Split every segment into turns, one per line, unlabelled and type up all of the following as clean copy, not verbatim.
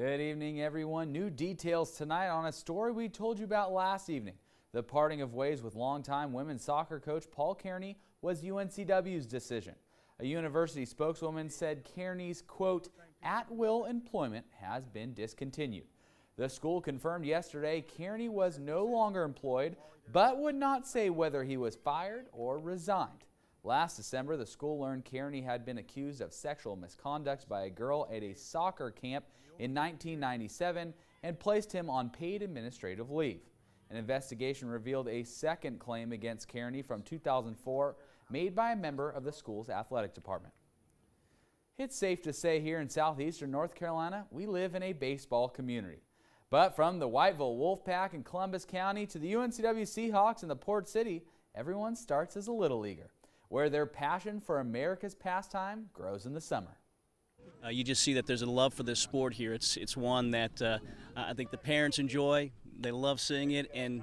Good evening, everyone. New details tonight on a story we told you about last evening. The parting of ways with longtime women's soccer coach Paul Kearney was UNCW's decision. A university spokeswoman said Kearney's, quote, at-will employment has been discontinued. The school confirmed yesterday Kearney was no longer employed, but would not say whether he was fired or resigned. Last December, the school learned Kearney had been accused of sexual misconduct by a girl at a soccer camp in 1997 and placed him on paid administrative leave. An investigation revealed a second claim against Kearney from 2004 made by a member of the school's athletic department. It's safe to say here in southeastern North Carolina, we live in a baseball community. But from the Whiteville Wolfpack in Columbus County to the UNCW Seahawks in the Port City, everyone starts as a little leaguer, where their passion for America's pastime grows in the summer.
You just see that there's a love for this sport here. It's one that I think the parents enjoy. They love seeing it, and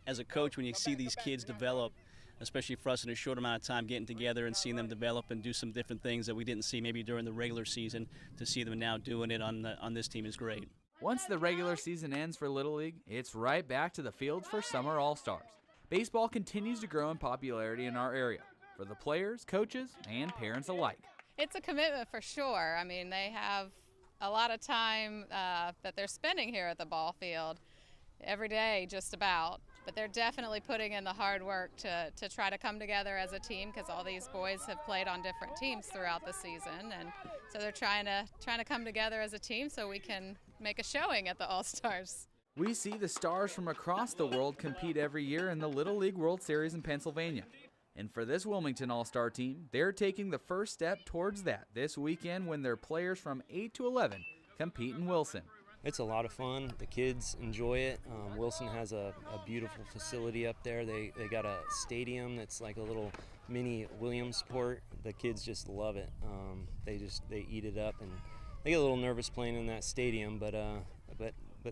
as a coach, when you see these kids develop, especially for us in a short amount of time getting together and seeing them develop and do some different things that we didn't see maybe during the regular season, to see them now doing it on this team is great.
Once the regular season ends for Little League, it's right back to the fields for Summer All-Stars. Baseball continues to grow in popularity in our area for the players, coaches, and parents alike.
It's a commitment for sure. I mean, they have a lot of time that they're spending here at the ball field every day, just about. But they're definitely putting in the hard work to try to come together as a team, because all these boys have played on different teams throughout the season, and so they're trying to come together as a team so we can make a showing at the All-Stars.
We see the stars from across the world compete every year in the Little League World Series in Pennsylvania. And for this Wilmington All-Star team, they're taking the first step towards that this weekend when their players from 8 to 11 compete in Wilson.
It's a lot of fun. The kids enjoy it. Wilson has a beautiful facility up there. They got a stadium that's like a little mini Williamsport. The kids just love it. They eat it up, and they get a little nervous playing in that stadium, but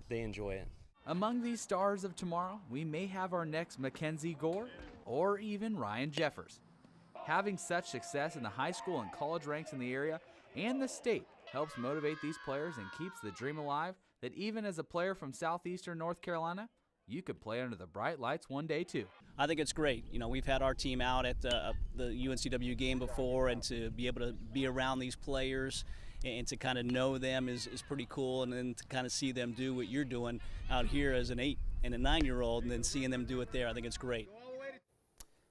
they enjoy it.
Among these stars of tomorrow, we may have our next Mackenzie Gore or even Ryan Jeffers. Having such success in the high school and college ranks in the area and the state helps motivate these players and keeps the dream alive that even as a player from southeastern North Carolina, you could play under the bright lights one day too.
I think it's great. You know, we've had our team out at the UNCW game before, and to be able to be around these players and to kind of know them is pretty cool, and then to kind of see them do what you're doing out here as an 8 and a 9-year-old, and then seeing them do it there, I think it's great.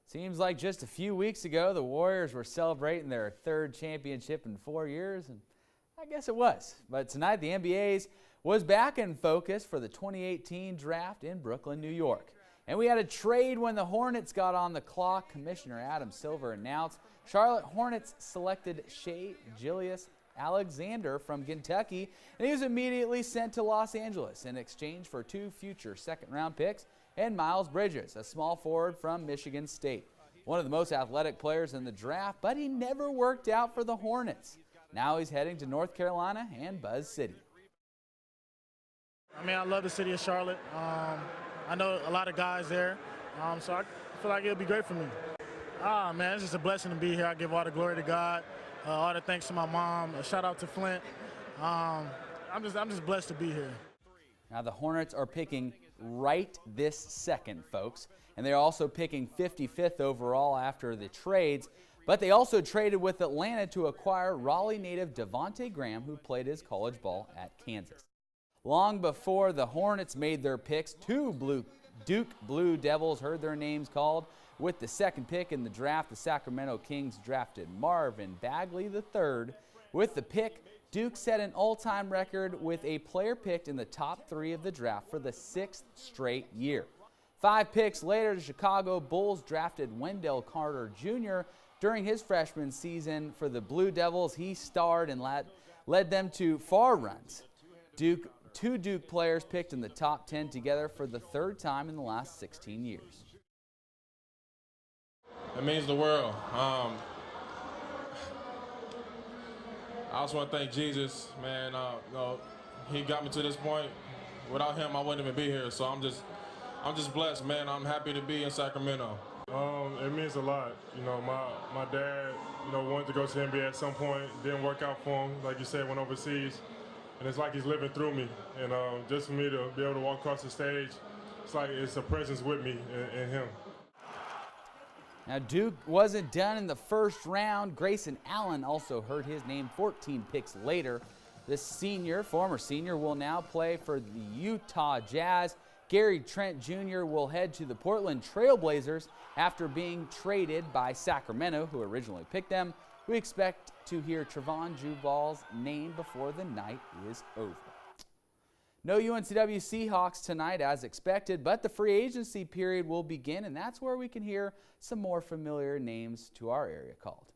Seems like just a few weeks ago the Warriors were celebrating their 3rd championship in 4 years, and I guess it was. But tonight the NBA's was back in focus for the 2018 draft in Brooklyn, New York. And we had a trade when the Hornets got on the clock. Commissioner Adam Silver announced Charlotte Hornets selected Shai Gilgeous-Alexander from Kentucky, and he was immediately sent to Los Angeles in exchange for 2 future second-round picks and Miles Bridges, a small forward from Michigan State. One of the most athletic players in the draft, but he never worked out for the Hornets. Now he's heading to North Carolina and Buzz City.
I mean, I love the city of Charlotte. I know a lot of guys there, so I feel like it'll be great for me. Man, it's just a blessing to be here. I give all the glory to God, all the thanks to my mom. A shout out to Flint. I'm just blessed to be here.
Now the Hornets are picking right this second, folks, and they're also picking 55th overall after the trades. But they also traded with Atlanta to acquire Raleigh native Devontae Graham, who played his college ball at Kansas. Long before the Hornets made their picks, 2 Duke Blue Devils heard their names called. With the second pick in the draft, the Sacramento Kings drafted Marvin Bagley III. With the pick, Duke set an all-time record with a player picked in the top 3 of the draft for the 6th straight year. 5 picks later, the Chicago Bulls drafted Wendell Carter Jr. During his freshman season for the Blue Devils, he starred and led them to far runs. 2 Duke players picked in the top 10 together for the 3rd time in the last 16 years.
It means the world. I also want to thank Jesus, man. He got me to this point. Without him, I wouldn't even be here. So I'm just blessed, man. I'm happy to be in Sacramento.
It means a lot. You know, my dad, wanted to go to the NBA at some point. Didn't work out for him. Like you said, went overseas. and it's like he's living through me. And just for me to be able to walk across the stage, it's like it's a presence with me in him.
Now Duke wasn't done in the first round. Grayson Allen also heard his name 14 picks later. This former senior, will now play for the Utah Jazz. Gary Trent Jr. will head to the Portland Trail Blazers after being traded by Sacramento, who originally picked them. We expect to hear Trevon Juval's name before the night is over. No UNCW Seahawks tonight as expected, but the free agency period will begin, and that's where we can hear some more familiar names to our area called.